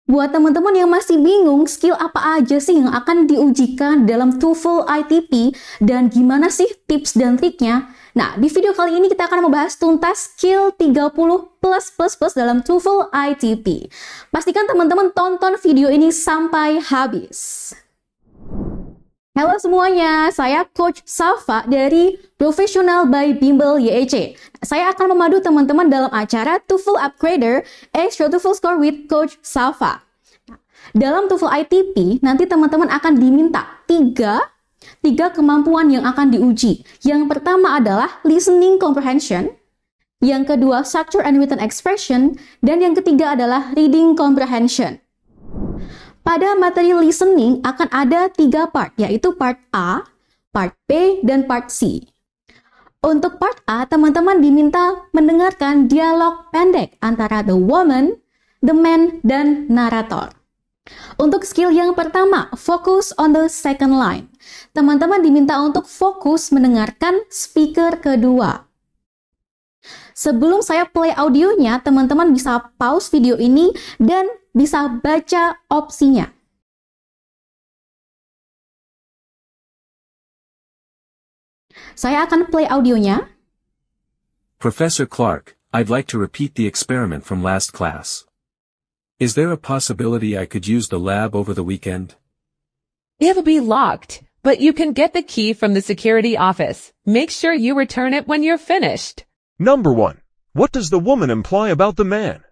Buat teman-teman yang masih bingung skill apa aja sih yang akan diujikan dalam TOEFL ITP dan gimana sih tips dan triknya? Nah, di video kali ini kita akan membahas tuntas skill 30 plus dalam TOEFL ITP. Pastikan teman-teman tonton video ini sampai habis. Halo semuanya, saya Coach Safa dari Professional by Bimbel YEC. Saya akan memadu teman-teman dalam acara TOEFL Upgrader Extra TOEFL Score with Coach Safa. Dalam TOEFL ITP, nanti teman-teman akan diminta tiga kemampuan yang akan diuji. Yang pertama adalah listening comprehension, yang kedua structure and written expression, dan yang ketiga adalah reading comprehension. Pada materi listening akan ada 3 part, yaitu part A, part B, dan part C. Untuk part A, teman-teman diminta mendengarkan dialog pendek antara the woman, the man, dan narator. Untuk skill yang pertama, focus on the second line. Teman-teman diminta untuk fokus mendengarkan speaker kedua. Sebelum saya play audionya, teman-teman bisa pause video ini dan bisa baca opsinya. Saya akan play audionya. Professor Clark, I'd like to repeat the experiment from last class. Is there a possibility I could use the lab over the weekend? It'll be locked, but you can get the key from the security office. Make sure you return it when you're finished. Number 1. What does the woman imply about the man?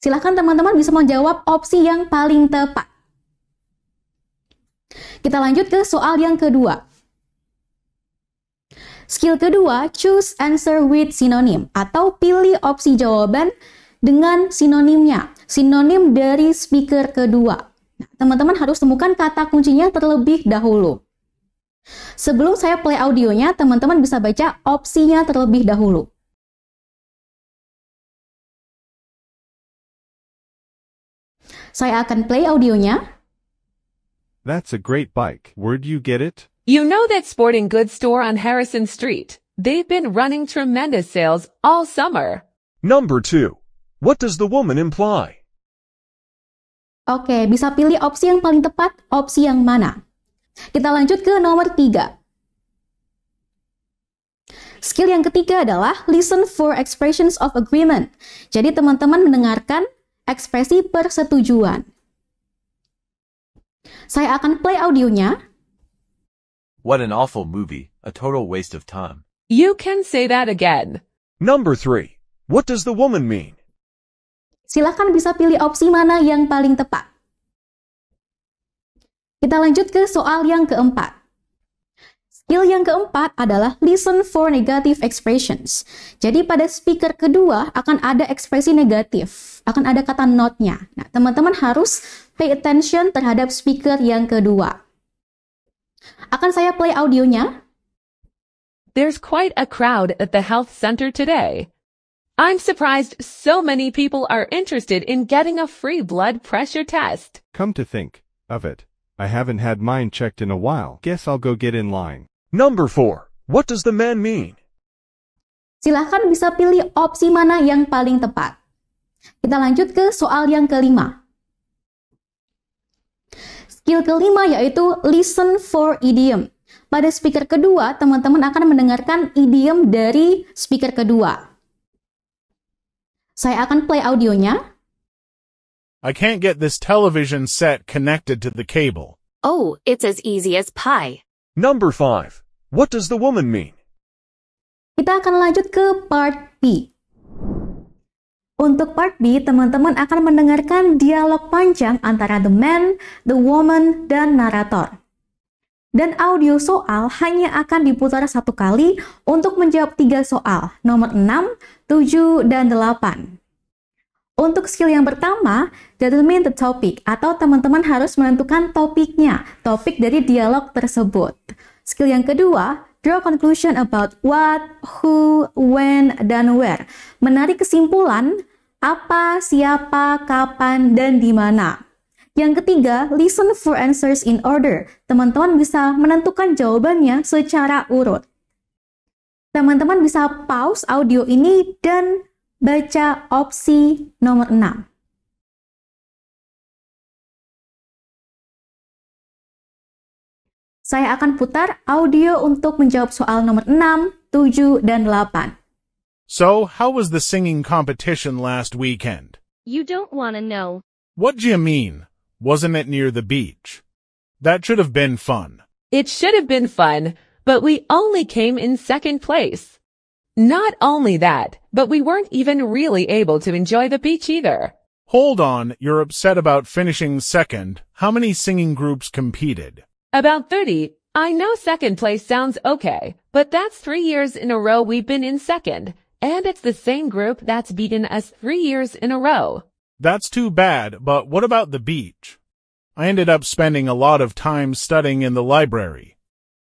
Silahkan teman-teman bisa menjawab opsi yang paling tepat. Kita lanjut ke soal yang kedua. Skill kedua, choose answer with synonym, atau pilih opsi jawaban dengan sinonimnya. Sinonim dari speaker kedua. Nah, teman-teman harus temukan kata kuncinya terlebih dahulu. Sebelum saya play audionya, teman-teman bisa baca opsinya terlebih dahulu. Saya akan play audionya. That's a great bike. Where'd you get it? You know that sporting goods store on Harrison Street? They've been running tremendous sales all summer. Number 2. What does the woman imply? Oke, bisa pilih opsi yang paling tepat, opsi yang mana? Kita lanjut ke nomor 3. Skill yang ketiga adalah listen for expressions of agreement. Jadi teman-teman mendengarkan ekspresi persetujuan. Saya akan play audionya. What an awful movie, a total waste of time. You can say that again. Number 3. What does the woman mean? Silakan bisa pilih opsi mana yang paling tepat. Kita lanjut ke soal yang keempat. Skill yang keempat adalah listen for negative expressions. Jadi pada speaker kedua akan ada ekspresi negatif, akan ada kata not-nya. Nah, teman-teman harus pay attention terhadap speaker yang kedua. Akan saya play audionya. There's quite a crowd at the health center today. I'm surprised so many people are interested in getting a free blood pressure test. Come to think of it, I haven't had mine checked in a while. Guess I'll go get in line. Number 4. What does the man mean? Silahkan bisa pilih opsi mana yang paling tepat. Kita lanjut ke soal yang kelima. Skill kelima yaitu listen for idiom. Pada speaker kedua, teman-teman akan mendengarkan idiom dari speaker kedua. Saya akan play audionya. I can't get this television set connected to the cable. Oh, it's as easy as pie. Number 5. What does the woman mean? Kita akan lanjut ke part B. Untuk part B, teman-teman akan mendengarkan dialog panjang antara the man, the woman, dan narator. Dan audio soal hanya akan diputar 1 kali untuk menjawab 3 soal, nomor 6, 7, dan 8. Untuk skill yang pertama, determine the topic, atau teman-teman harus menentukan topiknya, topik dari dialog tersebut. Skill yang kedua, draw conclusion about what, who, when, dan where. Menarik kesimpulan, apa, siapa, kapan, dan di mana. Yang ketiga, listen for answers in order. Teman-teman bisa menentukan jawabannya secara urut. Teman-teman bisa pause audio ini dan baca opsi nomor 6. Saya akan putar audio untuk menjawab soal nomor 6, 7, dan 8. So, how was the singing competition last weekend? You don't want to know. What do you mean? Wasn't it near the beach? That should have been fun. It should have been fun, but we only came in second place. Not only that, but we weren't even really able to enjoy the beach either. Hold on, you're upset about finishing second. How many singing groups competed? About 30. I know second place sounds okay, but that's 3 years in a row we've been in second, and it's the same group that's beaten us 3 years in a row. That's too bad, but what about the beach? I ended up spending a lot of time studying in the library.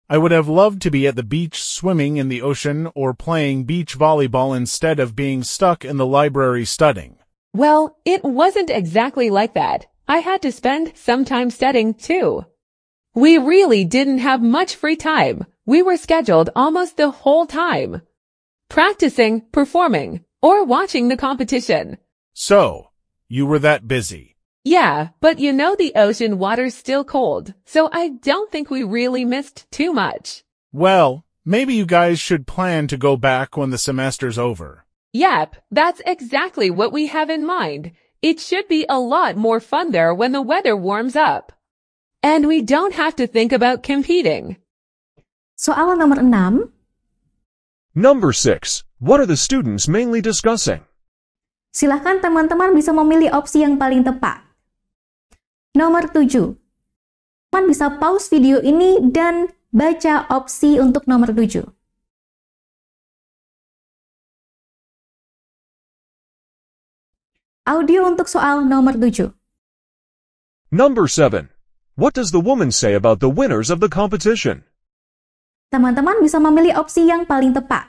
I would have loved to be at the beach swimming in the ocean or playing beach volleyball instead of being stuck in the library studying. Well, it wasn't exactly like that. I had to spend some time studying too. We really didn't have much free time. We were scheduled almost the whole time, practicing, performing, or watching the competition. So, you were that busy. Yeah, but you know the ocean water's still cold, so I don't think we really missed too much. Well, maybe you guys should plan to go back when the semester's over. Yep, that's exactly what we have in mind. It should be a lot more fun there when the weather warms up. And we don't have to think about competing. Soal nomor 6. Number 6. What are the students mainly discussing? Silahkan teman-teman bisa memilih opsi yang paling tepat. Nomor 7. Teman bisa pause video ini dan baca opsi untuk nomor 7. Audio untuk soal nomor 7. Number 7. What does the woman say about the winners of the competition? Teman-teman bisa memilih opsi yang paling tepat.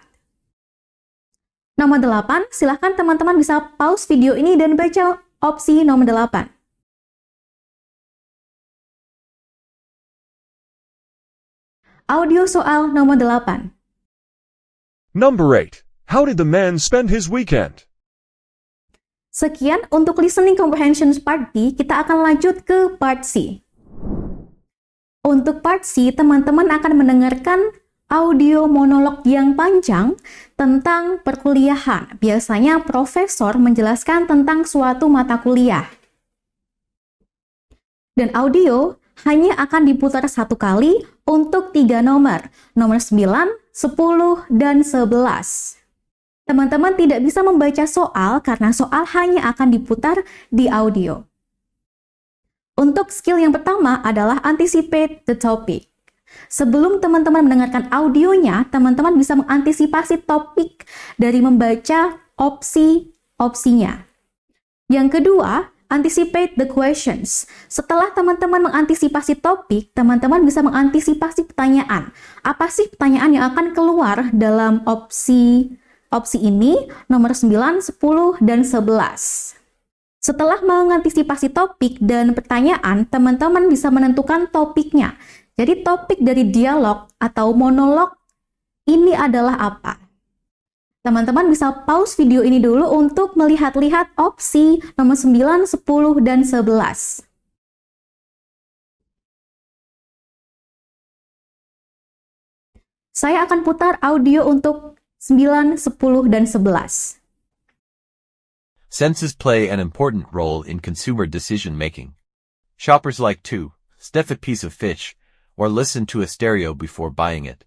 Nomor 8, silahkan teman-teman bisa pause video ini dan baca opsi nomor 8. Audio soal nomor 8. Number 8. How did the man spend his weekend? Sekian untuk listening comprehension part B, kita akan lanjut ke part C. Untuk part C, teman-teman akan mendengarkan audio monolog yang panjang tentang perkuliahan. Biasanya profesor menjelaskan tentang suatu mata kuliah. Dan audio hanya akan diputar 1 kali untuk 3 nomor 9, 10, dan 11. Teman-teman tidak bisa membaca soal karena soal hanya akan diputar di audio. Untuk skill yang pertama adalah anticipate the topic. Sebelum teman-teman mendengarkan audionya, teman-teman bisa mengantisipasi topik dari membaca opsi-opsinya. Yang kedua, anticipate the questions. Setelah teman-teman mengantisipasi topik, teman-teman bisa mengantisipasi pertanyaan. Apa sih pertanyaan yang akan keluar dalam opsi ini? Nomor 9, 10, dan 11. Setelah mengantisipasi topik dan pertanyaan, teman-teman bisa menentukan topiknya. Jadi topik dari dialog atau monolog ini adalah apa? Teman-teman bisa pause video ini dulu untuk melihat-lihat opsi nomor 9, 10, dan 11. Saya akan putar audio untuk 9, 10, dan 11. Senses play an important role in consumer decision-making. Shoppers like to sniff a piece of fish or listen to a stereo before buying it.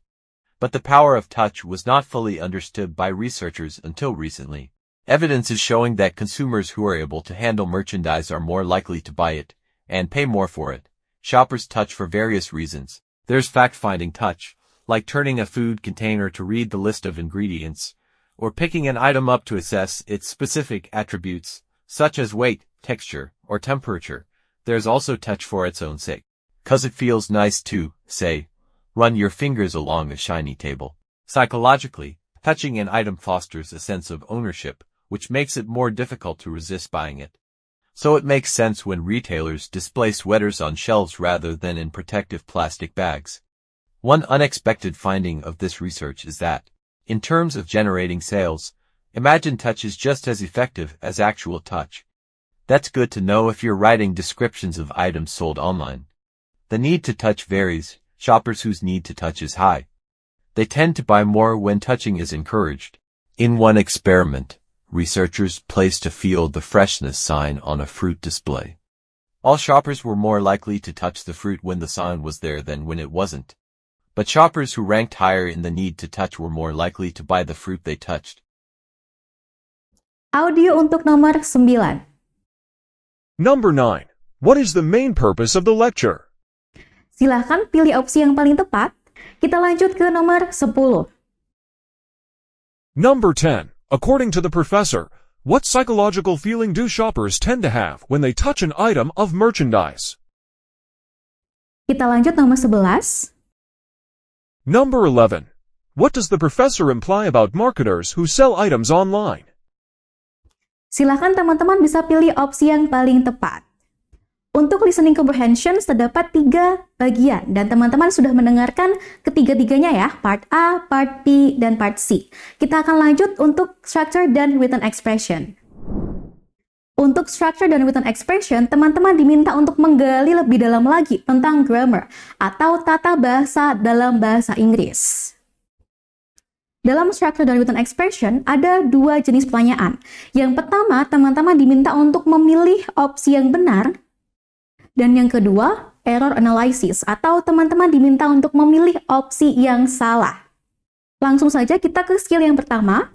But the power of touch was not fully understood by researchers until recently. Evidence is showing that consumers who are able to handle merchandise are more likely to buy it and pay more for it. Shoppers touch for various reasons. There's fact-finding touch, like turning a food container to read the list of ingredients, or picking an item up to assess its specific attributes, such as weight, texture, or temperature. There's also touch for its own sake. 'Cause it feels nice to, say, run your fingers along a shiny table. Psychologically, touching an item fosters a sense of ownership, which makes it more difficult to resist buying it. So it makes sense when retailers display sweaters on shelves rather than in protective plastic bags. One unexpected finding of this research is that, in terms of generating sales, imagined touch is just as effective as actual touch. That's good to know if you're writing descriptions of items sold online. The need to touch varies, shoppers whose need to touch is high. They tend to buy more when touching is encouraged. In one experiment, researchers placed a feel the freshness sign on a fruit display. All shoppers were more likely to touch the fruit when the sign was there than when it wasn't. But shoppers who ranked higher in the need to touch were more likely to buy the fruit they touched. Audio untuk nomor 9. Number 9. What is the main purpose of the lecture? Silahkan pilih opsi yang paling tepat. Kita lanjut ke nomor 10. Number 10. According to the professor, what psychological feeling do shoppers tend to have when they touch an item of merchandise? Kita lanjut nomor 11. Number 11. What does the professor imply about marketers who sell items online? Silakan teman-teman bisa pilih opsi yang paling tepat. Untuk listening comprehension terdapat 3 bagian dan teman-teman sudah mendengarkan ketiga-tiganya ya, part A, part B, dan part C. Kita akan lanjut untuk structure dan written expression. Untuk structure dan written expression, teman-teman diminta untuk menggali lebih dalam lagi tentang grammar atau tata bahasa dalam bahasa Inggris. Dalam structure dan written expression, ada 2 jenis pertanyaan. Yang pertama, teman-teman diminta untuk memilih opsi yang benar. Dan yang kedua, error analysis, atau teman-teman diminta untuk memilih opsi yang salah. Langsung saja kita ke skill yang pertama.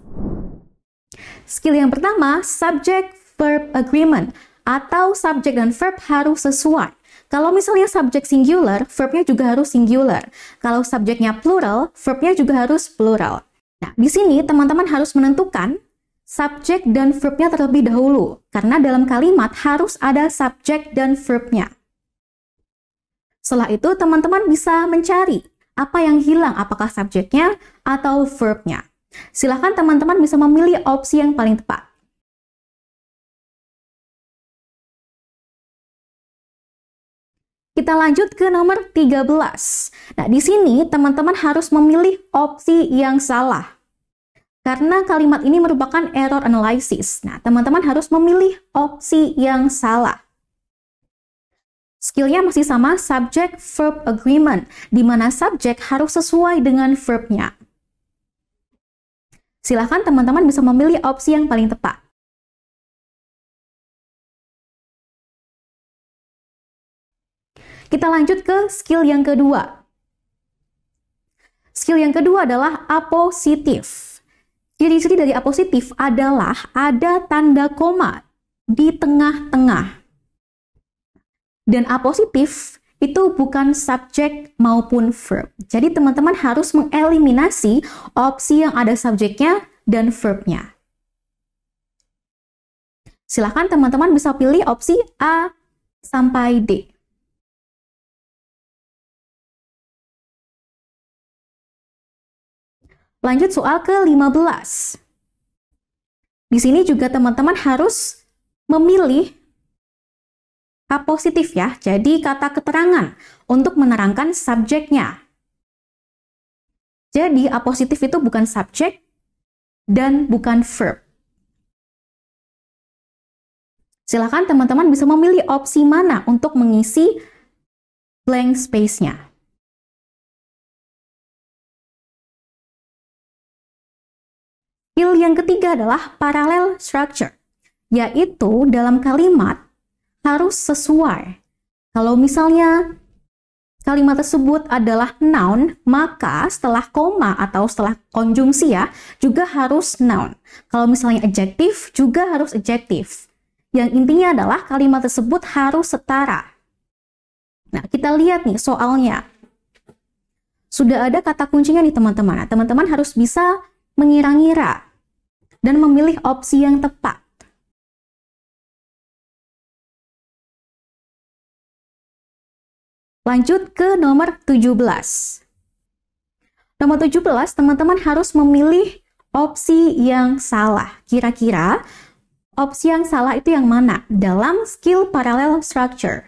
Skill yang pertama, subject-verb agreement, atau subject dan verb harus sesuai. Kalau misalnya subjek singular, verbnya juga harus singular. Kalau subjeknya plural, verbnya juga harus plural. Nah, di sini teman-teman harus menentukan subjek dan verbnya terlebih dahulu, karena dalam kalimat harus ada subjek dan verbnya. Setelah itu, teman-teman bisa mencari apa yang hilang, apakah subjeknya atau verbnya. Silakan teman-teman bisa memilih opsi yang paling tepat. Kita lanjut ke nomor 13. Nah, di sini teman-teman harus memilih opsi yang salah. Karena kalimat ini merupakan error analysis. Nah, teman-teman harus memilih opsi yang salah. Skillnya masih sama, subject-verb agreement, di mana subjek harus sesuai dengan verbnya. Silakan teman-teman bisa memilih opsi yang paling tepat. Kita lanjut ke skill yang kedua. Skill yang kedua adalah apositif. Ciri-ciri dari apositif adalah ada tanda koma di tengah-tengah. Dan apositif itu bukan subjek maupun verb. Jadi teman-teman harus mengeliminasi opsi yang ada subjeknya dan verbnya. Silakan teman-teman bisa pilih opsi A sampai D. Lanjut soal ke-15. Di sini juga teman-teman harus memilih apositif ya, jadi kata keterangan untuk menerangkan subjeknya. Jadi apositif itu bukan subjek dan bukan verb. Silakan teman-teman bisa memilih opsi mana untuk mengisi blank space-nya. Skill yang ketiga adalah parallel structure, yaitu dalam kalimat harus sesuai. Kalau misalnya kalimat tersebut adalah noun, maka setelah koma atau setelah konjungsi ya, juga harus noun. Kalau misalnya adjektif, juga harus adjektif. Yang intinya adalah kalimat tersebut harus setara. Nah, kita lihat nih soalnya. Sudah ada kata kuncinya nih teman-teman. Nah, teman-teman harus bisa mengira-ngira dan memilih opsi yang tepat. Lanjut ke nomor 17. Nomor 17, teman-teman harus memilih opsi yang salah. Kira-kira opsi yang salah itu yang mana? Dalam skill parallel structure.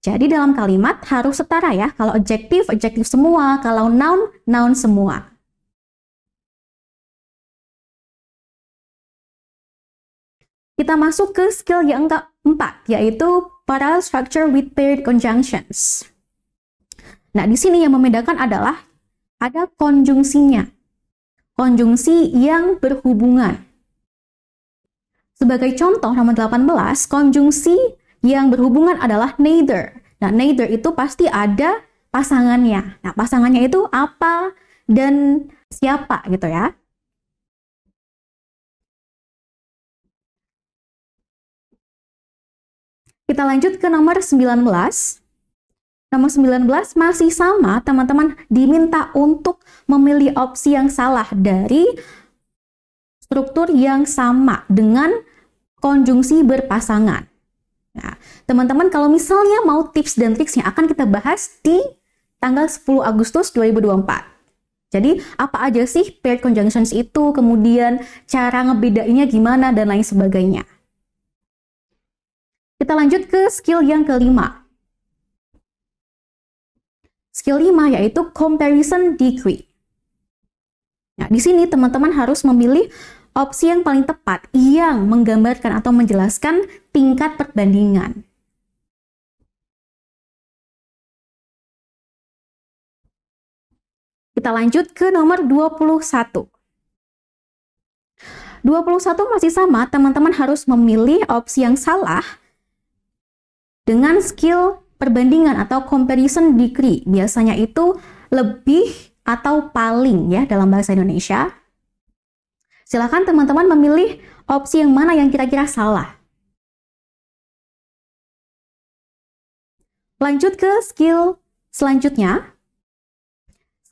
Jadi dalam kalimat harus setara ya. Kalau adjektif, adjektif semua. Kalau noun, noun semua. Kita masuk ke skill yang keempat, yaitu parallel structure with paired conjunctions. Nah, di sini yang membedakan adalah ada konjungsinya. Konjungsi yang berhubungan. Sebagai contoh nomor 18, konjungsi yang berhubungan adalah neither. Nah, neither itu pasti ada pasangannya. Nah, pasangannya itu apa dan siapa gitu ya. Kita lanjut ke nomor 19. Nomor 19 masih sama, teman-teman diminta untuk memilih opsi yang salah dari struktur yang sama dengan konjungsi berpasangan. Nah, teman-teman kalau misalnya mau tips dan triks yang akan kita bahas di tanggal 10 Agustus 2024. Jadi, apa aja sih paired conjunctions itu, kemudian cara ngebedainnya gimana, dan lain sebagainya. Kita lanjut ke skill yang kelima. Skill 5 yaitu comparison degree. Nah, di sini teman-teman harus memilih opsi yang paling tepat yang menggambarkan atau menjelaskan tingkat perbandingan. Kita lanjut ke nomor 21. 21 masih sama, teman-teman harus memilih opsi yang salah dengan skill perbandingan atau comparison degree. Biasanya itu lebih atau paling ya dalam bahasa Indonesia. Silakan teman-teman memilih opsi yang mana yang kira-kira salah. Lanjut ke skill selanjutnya.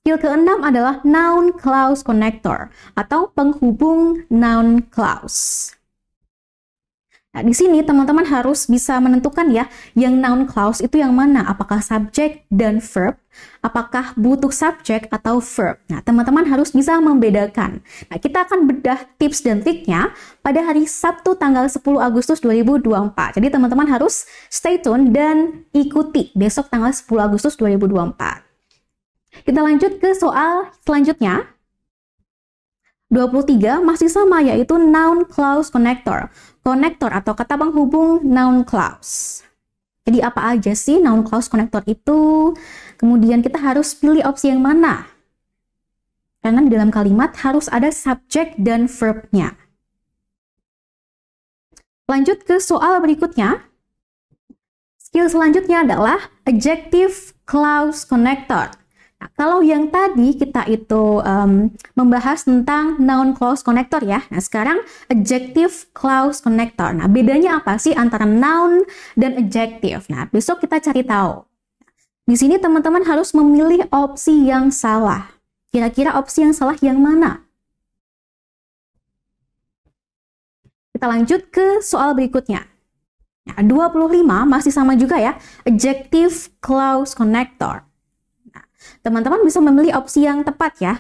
Skill ke-6 adalah noun clause connector atau penghubung noun clause. Nah, di sini teman-teman harus bisa menentukan ya, yang noun clause itu yang mana, apakah subjek dan verb, apakah butuh subjek atau verb. Nah, teman-teman harus bisa membedakan. Nah, kita akan bedah tips dan triknya pada hari Sabtu tanggal 10 Agustus 2024. Jadi teman-teman harus stay tune dan ikuti besok tanggal 10 Agustus 2024. Kita lanjut ke soal selanjutnya. 23 masih sama, yaitu noun clause connector. Connector atau kata penghubung noun clause. Jadi apa aja sih noun clause connector itu? Kemudian kita harus pilih opsi yang mana? Karena di dalam kalimat harus ada subjek dan verb-nya. Lanjut ke soal berikutnya. Skill selanjutnya adalah adjective clause connector. Nah, kalau yang tadi kita itu membahas tentang noun clause connector ya. Nah, sekarang adjective clause connector. Nah, bedanya apa sih antara noun dan adjective? Nah, besok kita cari tahu. Di sini teman-teman harus memilih opsi yang salah. Kira-kira opsi yang salah yang mana? Kita lanjut ke soal berikutnya. Nah, 25 masih sama juga ya. Adjective clause connector. Teman-teman bisa memilih opsi yang tepat ya.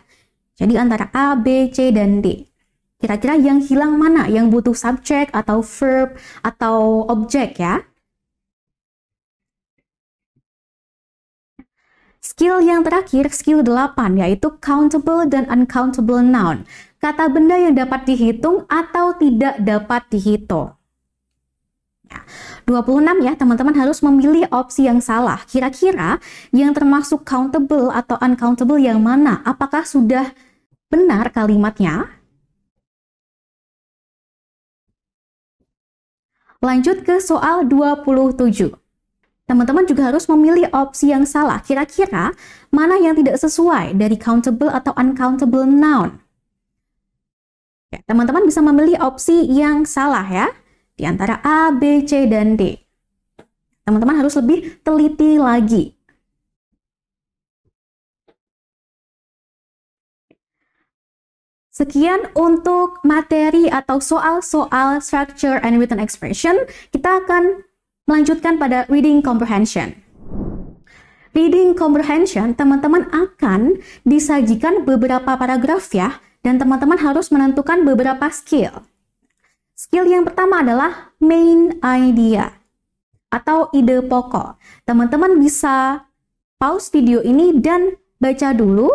Jadi antara A, B, C, dan D. Kira-kira yang hilang mana? Yang butuh subjek atau verb atau objek ya. Skill yang terakhir, skill 8, yaitu countable dan uncountable noun. Kata benda yang dapat dihitung atau tidak dapat dihitung. 26 ya, teman-teman harus memilih opsi yang salah. Kira-kira yang termasuk countable atau uncountable yang mana? Apakah sudah benar kalimatnya? Lanjut ke soal 27. Teman-teman juga harus memilih opsi yang salah. Kira-kira mana yang tidak sesuai dari countable atau uncountable noun? Ya, teman-teman bisa memilih opsi yang salah ya. Di antara A, B, C, dan D. Teman-teman harus lebih teliti lagi. Sekian untuk materi atau soal-soal structure and written expression. Kita akan melanjutkan pada reading comprehension. Reading comprehension, teman-teman akan disajikan beberapa paragraf ya, dan teman-teman harus menentukan beberapa skill. Skill yang pertama adalah main idea atau ide pokok. Teman-teman bisa pause video ini dan baca dulu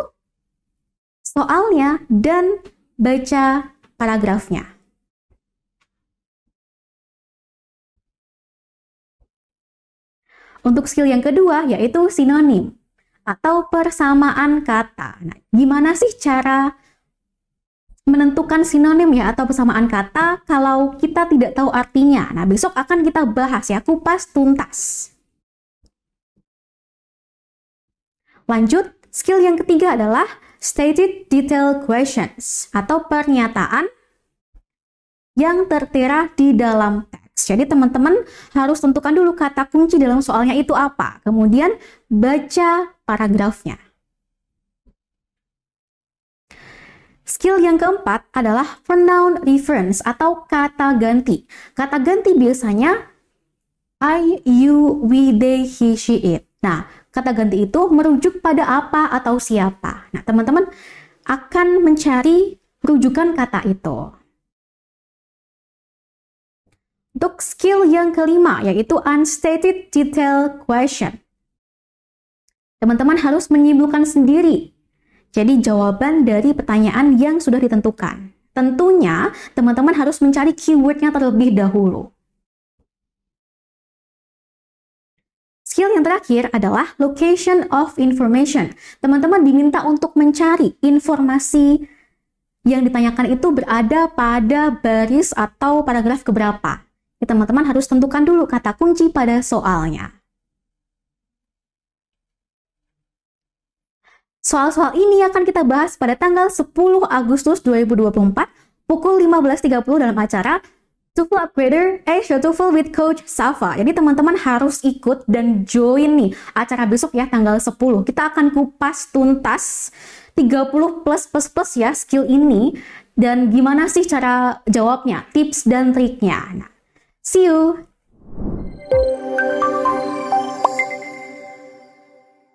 soalnya dan baca paragrafnya. Untuk skill yang kedua yaitu sinonim atau persamaan kata. Nah, gimana sih cara menentukan sinonim ya atau persamaan kata kalau kita tidak tahu artinya? Nah, besok akan kita bahas ya, kupas tuntas. Lanjut, skill yang ketiga adalah stated detail questions atau pernyataan yang tertera di dalam teks. Jadi teman-teman harus tentukan dulu kata kunci dalam soalnya itu apa. Kemudian baca paragrafnya. Skill yang keempat adalah pronoun reference atau kata ganti. Kata ganti biasanya I, you, we, they, he, she, it. Nah, kata ganti itu merujuk pada apa atau siapa. Nah, teman-teman akan mencari rujukan kata itu. Untuk skill yang kelima, yaitu unstated detail question. Teman-teman harus menyimpulkan sendiri. Jadi jawaban dari pertanyaan yang sudah ditentukan. Tentunya, teman-teman harus mencari keywordnya terlebih dahulu. Skill yang terakhir adalah location of information. Teman-teman diminta untuk mencari informasi yang ditanyakan itu berada pada baris atau paragraf keberapa. Teman-teman harus tentukan dulu kata kunci pada soalnya. Soal-soal ini akan kita bahas pada tanggal 10 Agustus 2024 pukul 15.30 dalam acara TOEFL Upgrader Asia TOEFL with Coach Safa. Jadi teman-teman harus ikut dan join nih acara besok ya tanggal 10. Kita akan kupas tuntas 30 plus ya skill ini dan gimana sih cara jawabnya, tips dan triknya. Nah, see you!